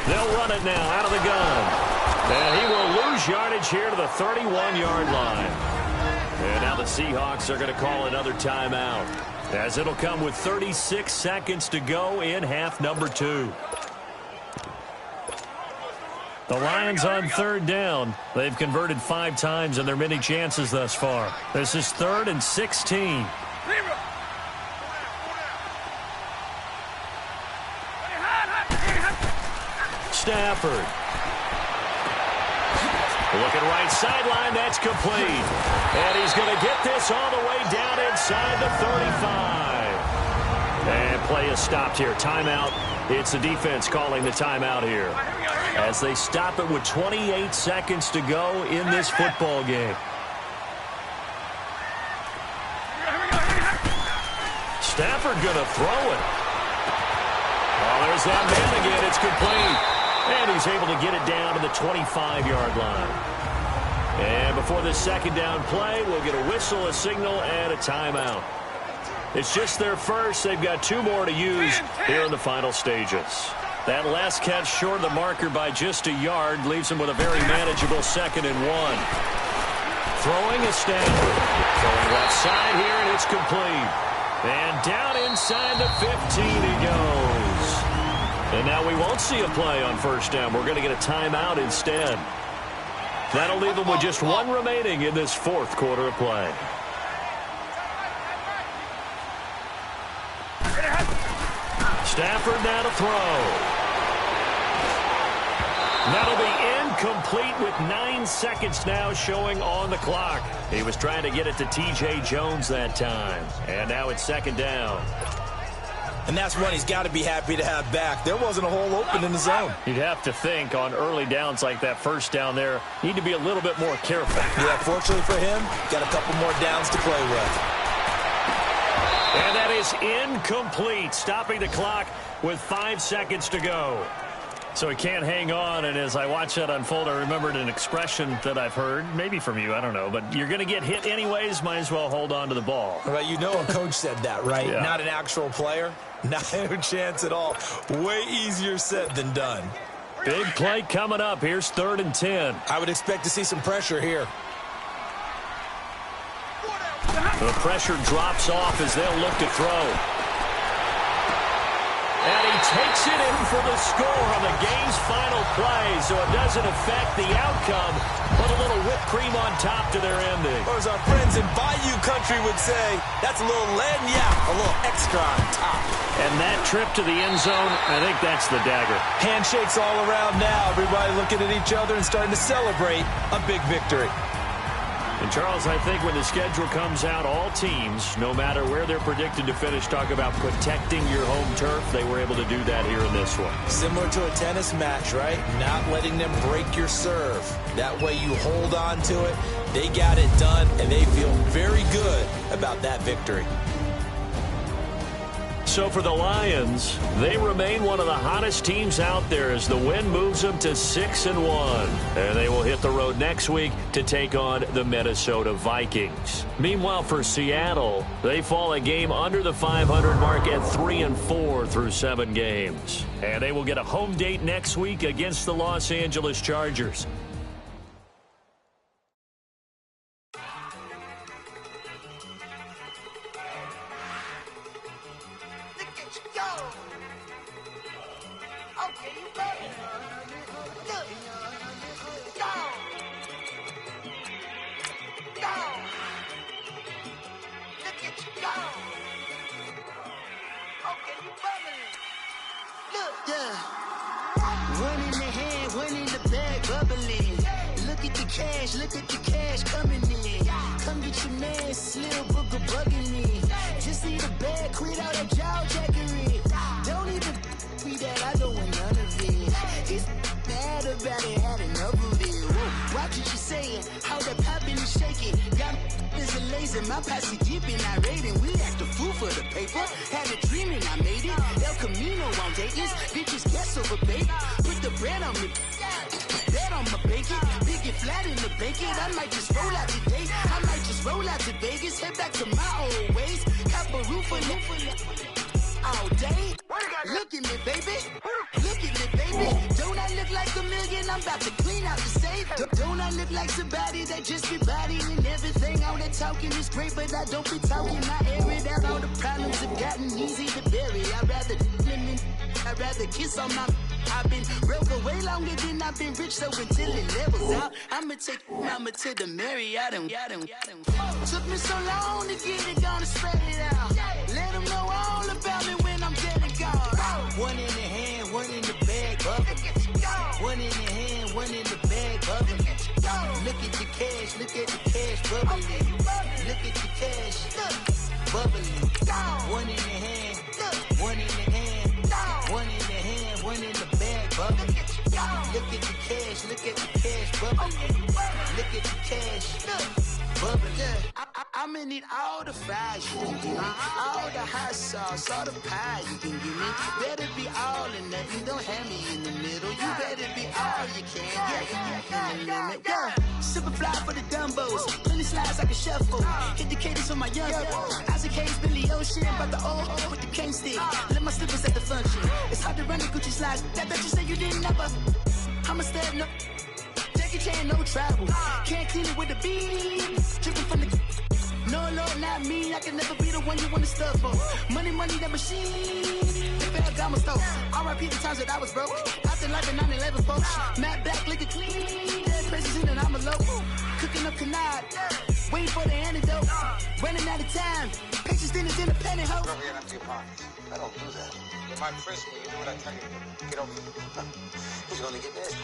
C: They'll run it now out of the gun. And he will lose yardage here to the 31-yard line. And now the Seahawks are going to call another timeout. as it'll come with 36 seconds to go in half number 2. The Lions on third down. They've converted 5 times in their many chances thus far. This is 3rd and 16. Stafford. Looking right sideline, that's complete. And he's going to get this all the way down inside the 35. And play is stopped here. Timeout. It's the defense calling the timeout here, as they stop it with 28 seconds to go in this football game. Stafford going to throw it. Oh, there's that man again. It's complete. And he's able to get it down to the 25-yard line. And before this second down play, we'll get a whistle, a signal, and a timeout. It's just their first. They've got 2 more to use here in the final stages. That last catch short of the marker by just a yard leaves him with a very manageable 2nd and 1. Throwing is Stafford. Throwing left side here, and it's complete. And down inside the 15 he goes. And now we won't see a play on first down. We're going to get a timeout instead. That'll leave them with just 1 remaining in this 4th quarter of play. Stafford now to throw. That'll be incomplete with 9 seconds now showing on the clock. He was trying to get it to T.J. Jones that time. And now it's 2nd down.
D: And that's one he's got to be happy to have back. There wasn't a hole open in the zone.
C: You'd have to think on early downs like that first down there, need to be a little bit more careful.
D: Yeah, fortunately for him, got a couple more downs to play with.
C: And that is incomplete, stopping the clock with 5 seconds to go. So he can't hang on, and as I watch that unfold, I remembered an expression that I've heard, maybe from you, I don't know, but you're going to get hit anyways, might as well hold on to the ball.
D: Well, you know a coach said that, right?
C: Yeah.
D: Not an actual player. Not a chance at all. Way easier said than done.
C: Big play coming up. Here's 3rd and 10.
D: I would expect to see some pressure here.
C: The pressure drops off as they'll look to throw. And he takes it in for the score on the game's final play, so it doesn't affect the outcome, but a little whipped cream on top to their ending.
D: Or as our friends in Bayou Country would say, that's a little lagniappe, a little extra on top.
C: And that trip to the end zone, I think that's the dagger.
D: Handshakes all around now. Everybody looking at each other and starting to celebrate a big victory.
C: And, Charles, I think when the schedule comes out, all teams, no matter where they're predicted to finish, talk about protecting your home turf. They were able to do that here in this one.
D: Similar to a tennis match, right? Not letting them break your serve. That way you hold on to it. They got it done, and they feel very good about that victory.
C: So for the Lions, they remain one of the hottest teams out there as the win moves them to 6-1. And they will hit the road next week to take on the Minnesota Vikings. Meanwhile, for Seattle, they fall a game under the 500 mark at 3-4 through 7 games. And they will get a home date next week against the Los Angeles Chargers.
F: Look at the cash coming in. Come get your man, Slim Booker bugging me. Just need a bag, quit all that jaw jackery. Don't even be that, I don't want none of it. It's bad about it, had enough of it. Whoa, watch what you saying, how that poppin' and shaking. Got is a lazy, my posse dipping, I raiding. We act a fool for the paper. Had a dream and I made it. El Camino on Dayton's, bitches guess over baby. Put the bread on me. Bet on my bacon, big it flat in the bacon. I might just roll out today. I might just roll out to Vegas, head back to my old ways. Have a roof all day. Look at me, baby. Look at me, baby. Don't I look like a million? I'm about to clean out the safe. Don't I look like somebody that just be bodying everything on that talking is great, but I don't be talking. I air it out. All the problems have gotten easy to bury. I'd rather kiss on my. I've been broke way longer than I've been rich, so until it levels out, I'ma take mama to the Marriott and took me so long to get it, gonna spread it out. Let them know all about me when I'm dead and gone. One in the hand, one in the bag, bubbling. One in the hand, one in the bag, bubbling. Look at the cash, bubbling. Look at the cash, bubbling. One in the hand, one in the hand, one in the hand, one in the bag, bubbling. Look at the cash, bubbling. Look at the cash, bubbling. I'ma need all the fries you can give me, all the hot sauce, all the pie you can give me. Better be all or nothing, don't have me in the middle. You better be all you can, yeah. Super fly for the Dumbos, plenty slides like a shuffle. Hit the cadence on my young Isaac Hayes, Billy Ocean, but the old with the cane stick. Let my slippers at the function. It's hard to run the Gucci slides. That bet you say you didn't never. I'ma step no. Jackie Chan, no travel. Can't clean it with the beat. Dripping from the. No, Lord, not me. I can never be the one you wanna stuff for. Money, that machine. The Ferragamo store. R.I.P. the times that I was broke. After life in 9/11, folks. Matte black, liquor clean. Dead president and I'm a local. Cooking up canard. Waiting for the antidote. Running out of time. Pictures dinners in the penny hole.
G: Don't get empty your pockets. I don't do that. You might frisk me. You do what I tell you. Get over here. He's gonna get this.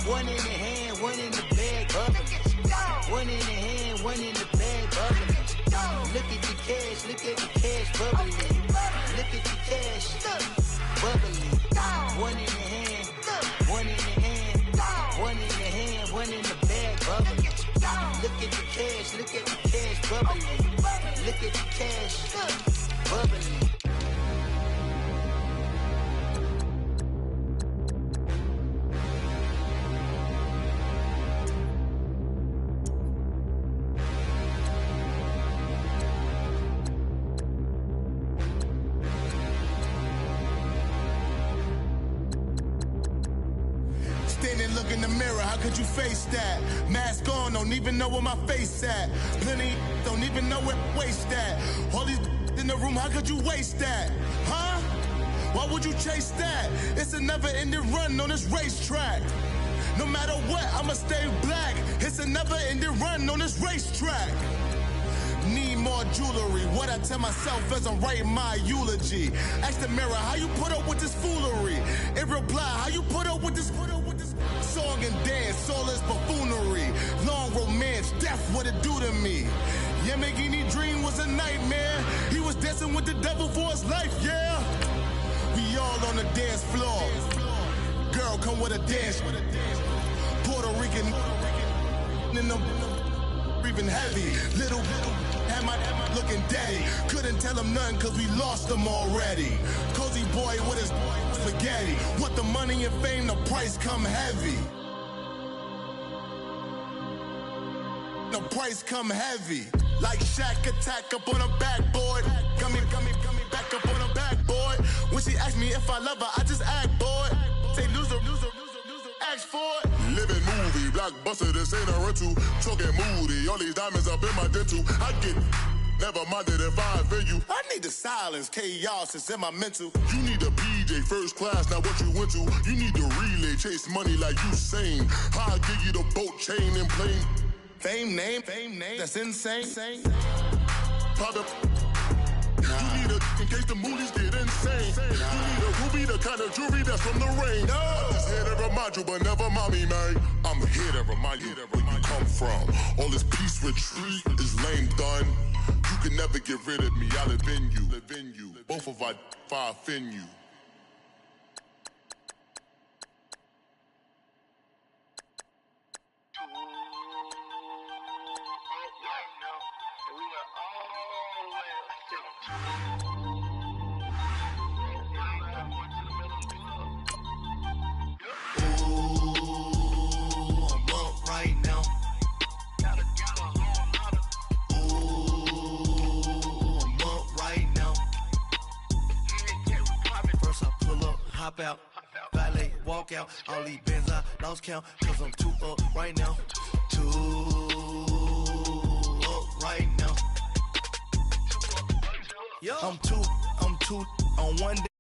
F: One in the hand, one in the bag, bubbling. One in the hand, one in the bag, bubbling. Look at the cash, bubbling. Look at the cash, bubbling. One in the hand, one in the hand, one in the hand, one in the bag, bubbling. Look at the cash, bubbling. Look at the cash, bubbling.
A: Look in the mirror, how could you face that? Mask on, don't even know where my face at. Plenty don't even know where waist at. All these in the room, how could you waste that? Huh? Why would you chase that? It's a never-ending run on this racetrack. No matter what, I'ma stay black. It's a never-ending run on this racetrack. Need more jewelry, what I tell myself as I'm writing my eulogy. Ask the mirror, how you put up with this foolery? In reply, how you put up with this song and dance, all this buffoonery. Long romance, death, what it do to me? Yamagini dream was a nightmare. He was dancing with the devil for his life, yeah. We all on the dance floor. Girl, come with a dance. Puerto Rican in the breathing heavy. Little had my looking daddy. Couldn't tell him nothing cause we lost him already. Cozy boy with his spaghetti. With the money and fame, the price come heavy. The price come heavy. Like Shaq attack up on a backboard. Gummy, back up on a backboard. When she asked me if I love her, I just act bored. Say loser, ask for it. Living movie, blockbuster, this ain't a rental. Talking moody, all these diamonds up in my dental. I get never minded if I offend you. I need the silence, chaos is in my mental. You need a PJ, first class, not what you went to. You need the relay, chase money like you sane. I'll give you the boat, chain, and plane. Fame name, that's insane. Pop up. You need a, in case the movies get insane. You need a ruby, the kind of jewelry that's from the rain. I'm just here to remind you, but never mind me, man. I'm here to remind you where you come from. All this peace retreat is lame done. You can never get rid of me, I live in you. Both of our fire offend you.
F: Hop out, valet,
A: walk out. All these bands I lost count, cause I'm too up right now. Too up right now. I'm too on one day.